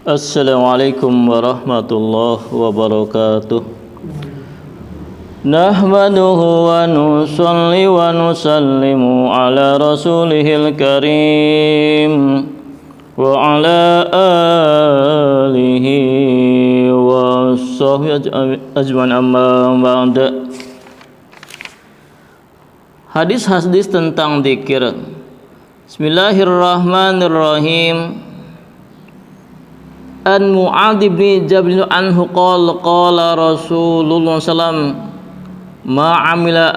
Assalamualaikum warahmatullahi wabarakatuh. Nahmaduhu wa nusalli wa nusallimu ala rasulihil karim wa ala alihi wa sahbihi ajma'in amma ba'da. Hadis-hadis tentang zikir. Bismillahirrahmanirrahim. An Mu'adz bin Jabal anhu qala Rasulullah sallam ma amila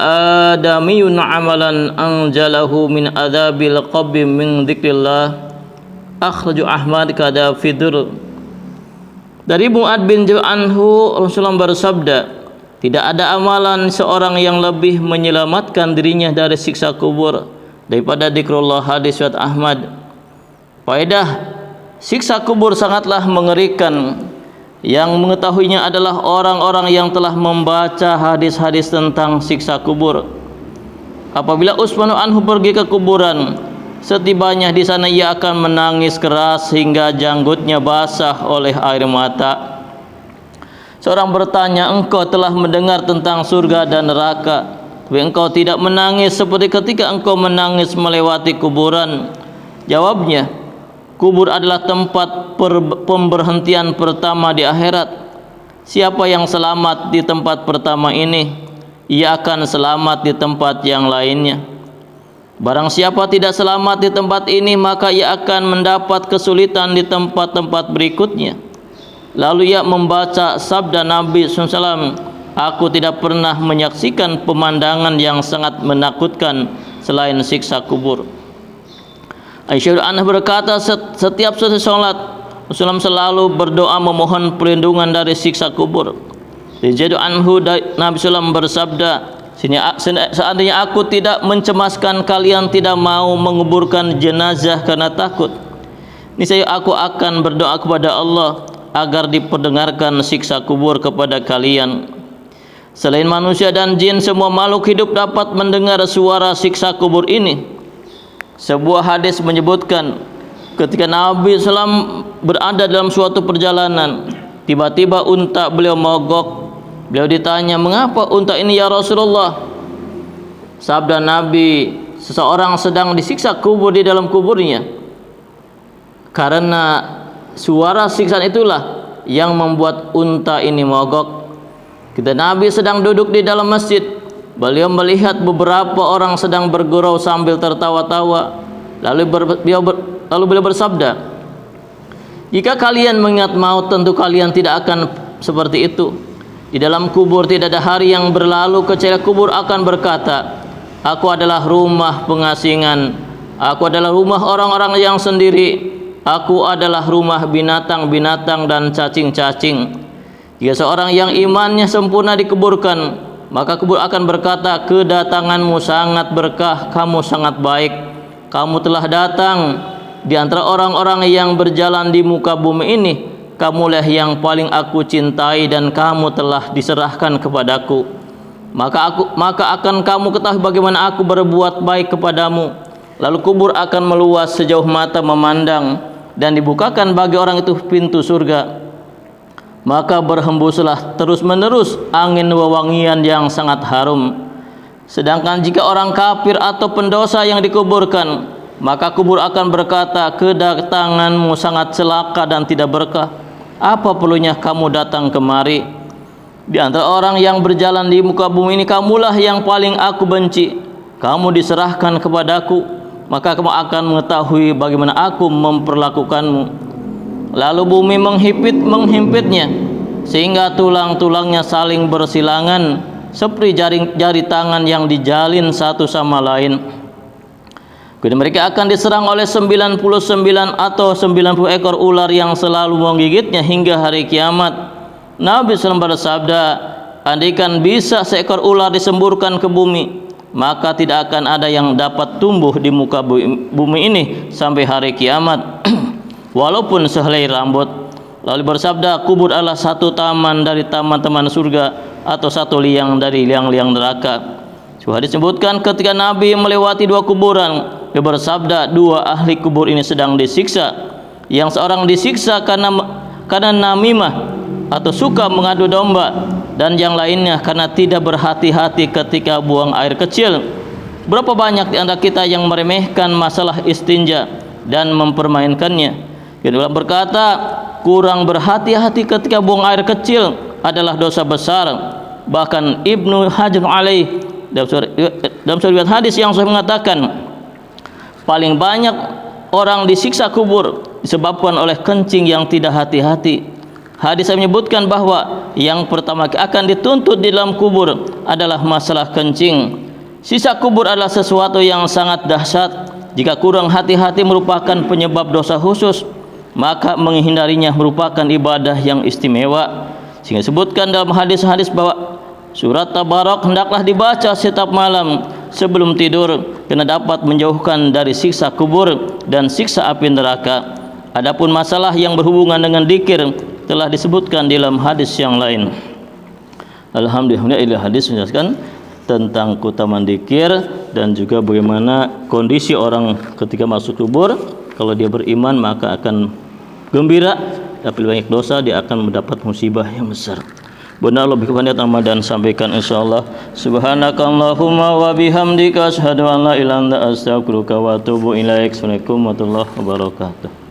adamiyun amalan anjalahu min adzabil qabri min dzikrillah akhraju Ahmad kada fidr. Dari Mu'adz bin Jabal anhu Rasulullah bersabda, tidak ada amalan seorang yang lebih menyelamatkan dirinya dari siksa kubur daripada zikrullah. Hadis riwayat Ahmad. Faedah: siksa kubur sangatlah mengerikan. Yang mengetahuinya adalah orang-orang yang telah membaca hadis-hadis tentang siksa kubur. Apabila Utsman anhu pergi ke kuburan, setibanya di sana ia akan menangis keras hingga janggutnya basah oleh air mata. Seorang bertanya, engkau telah mendengar tentang surga dan neraka, tapi engkau tidak menangis seperti ketika engkau menangis melewati kuburan. Jawabnya, kubur adalah tempat pemberhentian pertama di akhirat. Siapa yang selamat di tempat pertama ini, ia akan selamat di tempat yang lainnya. Barang siapa tidak selamat di tempat ini, maka ia akan mendapat kesulitan di tempat-tempat berikutnya. Lalu ia membaca sabda Nabi SAW, aku tidak pernah menyaksikan pemandangan yang sangat menakutkan selain siksa kubur. Aisyah anha berkata, setiap selesai sholat Rasulullah selalu berdoa memohon perlindungan dari siksa kubur. Zaid anhu Nabi SAW bersabda, seandainya aku tidak mencemaskan kalian tidak mau menguburkan jenazah karena takut, niscaya aku akan berdoa kepada Allah agar diperdengarkan siksa kubur kepada kalian. Selain manusia dan jin, semua makhluk hidup dapat mendengar suara siksa kubur ini. Sebuah hadis menyebutkan, ketika Nabi SAW berada dalam suatu perjalanan, tiba-tiba unta beliau mogok. Beliau ditanya, mengapa unta ini ya Rasulullah? Sabda Nabi, seseorang sedang disiksa kubur di dalam kuburnya. Karena suara siksaan itulah yang membuat unta ini mogok. Ketika Nabi sedang duduk di dalam masjid, beliau melihat beberapa orang sedang bergurau sambil tertawa-tawa. Lalu beliau bersabda, jika kalian mengingat maut, tentu kalian tidak akan seperti itu. Di dalam kubur tidak ada hari yang berlalu kecuali kubur akan berkata, aku adalah rumah pengasingan, aku adalah rumah orang-orang yang sendiri, aku adalah rumah binatang-binatang dan cacing-cacing. Jika seorang yang imannya sempurna dikuburkan, maka kubur akan berkata, kedatanganmu sangat berkah, kamu sangat baik, kamu telah datang di antara orang-orang yang berjalan di muka bumi ini, kamulah yang paling aku cintai dan kamu telah diserahkan kepadaku. Maka akan kamu ketahui bagaimana aku berbuat baik kepadamu. Lalu kubur akan meluas sejauh mata memandang dan dibukakan bagi orang itu pintu surga. Maka berhembuslah terus-menerus angin wewangian yang sangat harum. Sedangkan jika orang kafir atau pendosa yang dikuburkan, maka kubur akan berkata, kedatanganmu sangat celaka dan tidak berkah, apa perlunya kamu datang kemari? Di antara orang yang berjalan di muka bumi ini, kamulah yang paling aku benci. Kamu diserahkan kepadaku, maka kamu akan mengetahui bagaimana aku memperlakukanmu. Lalu bumi menghimpitnya sehingga tulang-tulangnya saling bersilangan seperti jari tangan yang dijalin satu sama lain. Kemudian mereka akan diserang oleh 99 atau 90 ekor ular yang selalu menggigitnya hingga hari kiamat. Nabi SAW bersabda, andaikan bisa seekor ular disemburkan ke bumi, maka tidak akan ada yang dapat tumbuh di muka bumi ini sampai hari kiamat. Walaupun sehelai rambut. Lalu bersabda, kubur adalah satu taman dari taman-taman surga atau satu liang dari liang-liang neraka. Sebuah disebutkan ketika Nabi melewati dua kuburan, dia bersabda, dua ahli kubur ini sedang disiksa. yang seorang disiksa karena namimah atau suka mengadu domba, dan yang lainnya karena tidak berhati-hati ketika buang air kecil. Berapa banyak di antara kita yang meremehkan masalah istinja dan mempermainkannya. Yang ulama berkata, kurang berhati-hati ketika buang air kecil adalah dosa besar. Bahkan Ibnu Hajar alaih dalam sebuah hadis yang saya mengatakan, paling banyak orang disiksa kubur disebabkan oleh kencing yang tidak hati-hati. Hadis menyebutkan bahwa yang pertama akan dituntut di dalam kubur adalah masalah kencing. Sisa kubur adalah sesuatu yang sangat dahsyat. Jika kurang hati-hati merupakan penyebab dosa khusus, maka menghindarinya merupakan ibadah yang istimewa. Sehingga disebutkan dalam hadis-hadis bahwa surat Tabarak hendaklah dibaca setiap malam sebelum tidur, karena dapat menjauhkan dari siksa kubur dan siksa api neraka. Adapun masalah yang berhubungan dengan dzikir telah disebutkan dalam hadis yang lain. Alhamdulillah, hadis menjelaskan tentang keutamaan dzikir dan juga bagaimana kondisi orang ketika masuk kubur. Kalau dia beriman maka akan gembira, tapi banyak dosa dia akan mendapat musibah yang besar. Benar lebih kepada Ramadan sampaikan insyaallah. Subhanakallahumma wa bihamdika asyhadu an la ilaha illa anta astaghfiruka wa atubu ilaik. Assalamualaikum warahmatullahi wabarakatuh.